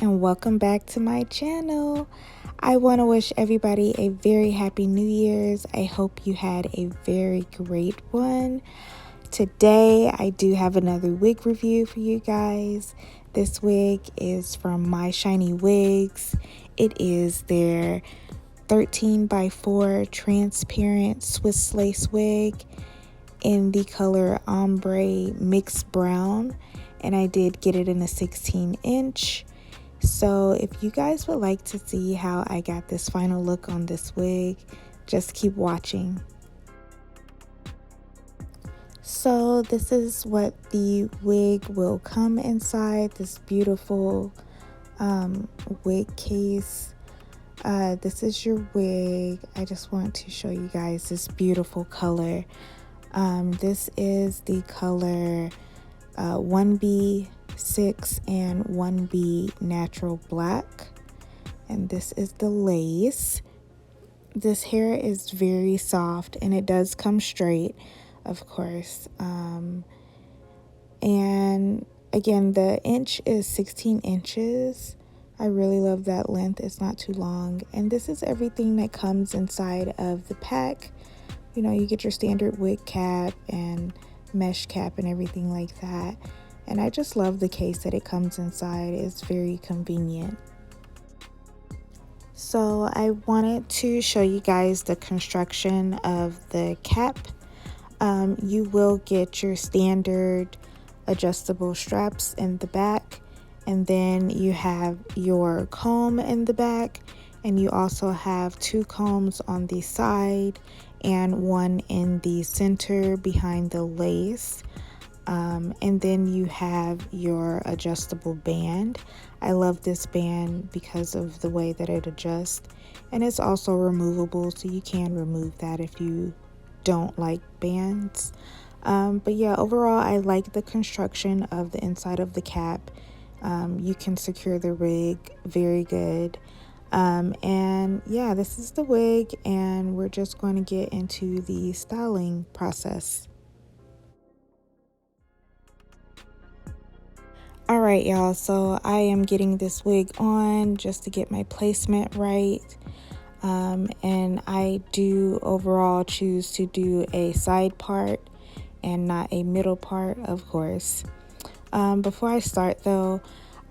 and welcome back to my channel. I want to wish everybody a very happy New Year's. I hope you had a very great one. Today I do have another wig review for you guys. This wig is from My Shiny Wigs. It is their 13x4 transparent Swiss lace wig in the color Ombré mixed brown, and I did get it in a 16-inch. So if you guys would like to see how I got this final look on this wig, just keep watching. So this is what the wig will come inside, this beautiful wig case. This is your wig. I just want to show you guys this beautiful color. This is the color 1B6 and 1B natural black, and this is the lace. This hair is very soft and it does come straight, of course. And again, the inch is 16 inches. I really love that length. It's not too long, and this is everything that comes inside of the pack. You know, you get your standard wig cap and mesh cap and everything like that. And I just love the case that it comes inside. It's very convenient. So I wanted to show you guys the construction of the cap. You will get your standard adjustable straps in the back, and then you have your comb in the back, and you also have two combs on the side and one in the center behind the lace. And then you have your adjustable band. I love this band because of the way that it adjusts, and it's also removable, so you can remove that if you don't like bands. But yeah, overall I like the construction of the inside of the cap. You can secure the wig very good. And yeah, this is the wig, and we're just going to get into the styling process. All right, y'all, so I am getting this wig on just to get my placement right. And I do overall choose to do a side part and not a middle part, of course. Before I start though,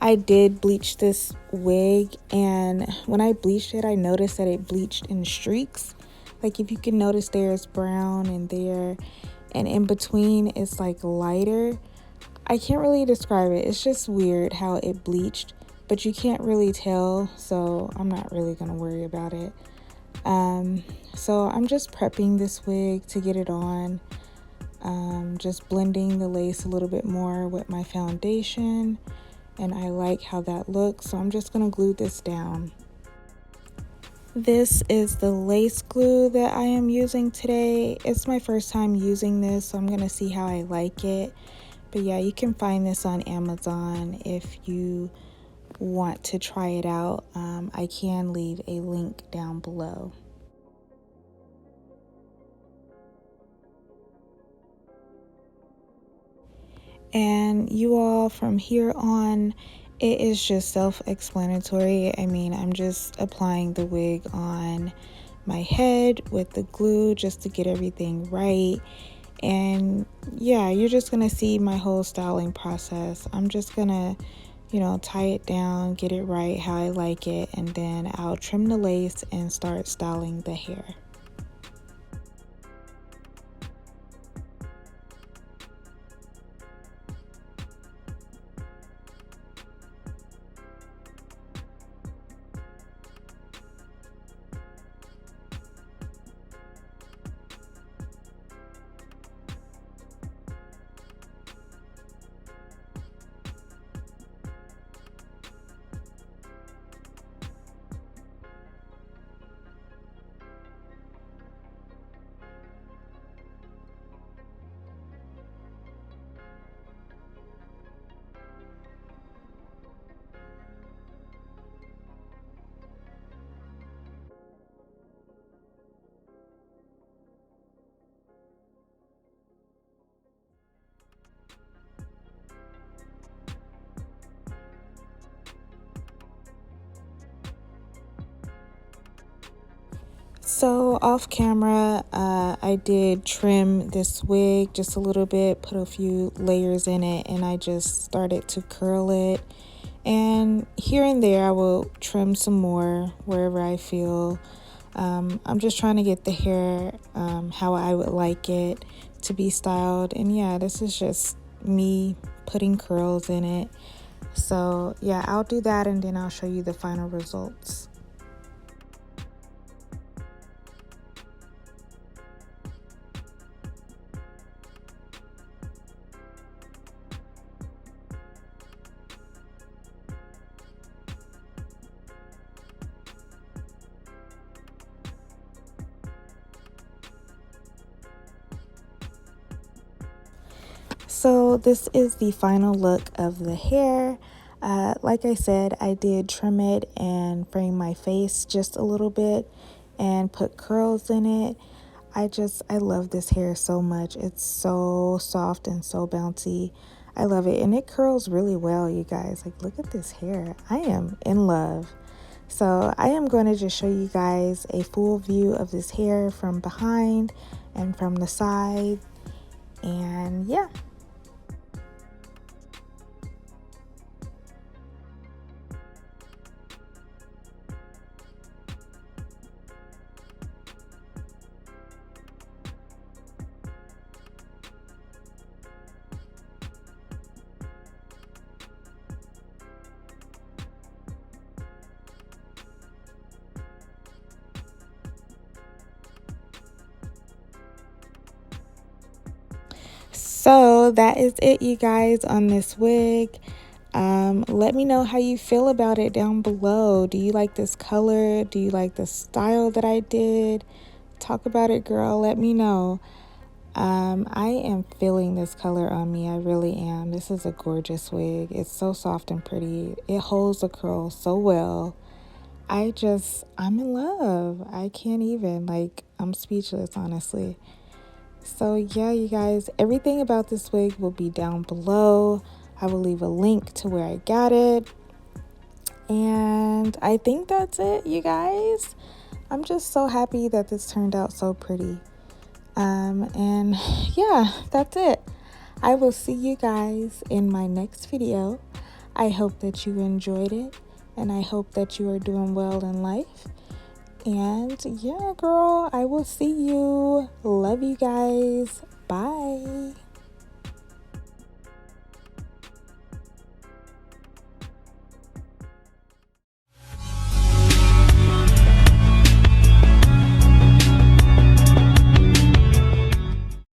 I did bleach this wig, and when I bleached it, I noticed that it bleached in streaks. Like, if you can notice, there's brown in there, and in between it's like lighter. I can't really describe it. It's just weird how it bleached, but you can't really tell, so I'm not really gonna worry about it. So I'm just prepping this wig to get it on. Just blending the lace a little bit more with my foundation, and I like how that looks, so I'm just gonna glue this down. This is the lace glue that I am using today. It's my first time using this, so I'm gonna see how I like it. But yeah, you can find this on Amazon if you want to try it out. I can leave a link down below. And you all, from here on, it is just self-explanatory. I mean, I'm just applying the wig on my head with the glue just to get everything right. And yeah, you're just gonna see my whole styling process. I'm just gonna, tie it down, get it right how I like it, and then I'll trim the lace and start styling the hair. So off camera, I did trim this wig just a little bit, put a few layers in it, and I just started to curl it. And here and there I will trim some more wherever I feel. I'm just trying to get the hair how I would like it to be styled. And yeah, this is just me putting curls in it. So yeah, I'll do that and then I'll show you the final results. So this is the final look of the hair. Like I said, I did trim it and frame my face just a little bit and put curls in it. I love this hair so much. It's so soft and so bouncy. I love it. And it curls really well, you guys. Like, look at this hair. I am in love. So I am going to just show you guys a full view of this hair from behind and from the side. And yeah. So that is it, you guys, on this wig. Let me know how you feel about it down below. Do you like this color? Do you like the style that I did? Talk about it, girl. Let me know. I am feeling this color on me. I really am. This is a gorgeous wig. It's so soft and pretty. It holds the curl so well. I'm in love. I can't even, like, I'm speechless, honestly. So yeah, you guys, everything about this wig will be down below. I will leave a link to where I got it. And I think that's it, you guys. I'm just so happy that this turned out so pretty. And yeah, that's it. I will see you guys in my next video. I hope that you enjoyed it, and I hope that you are doing well in life. And yeah, girl, I will see you. Love you guys. Bye.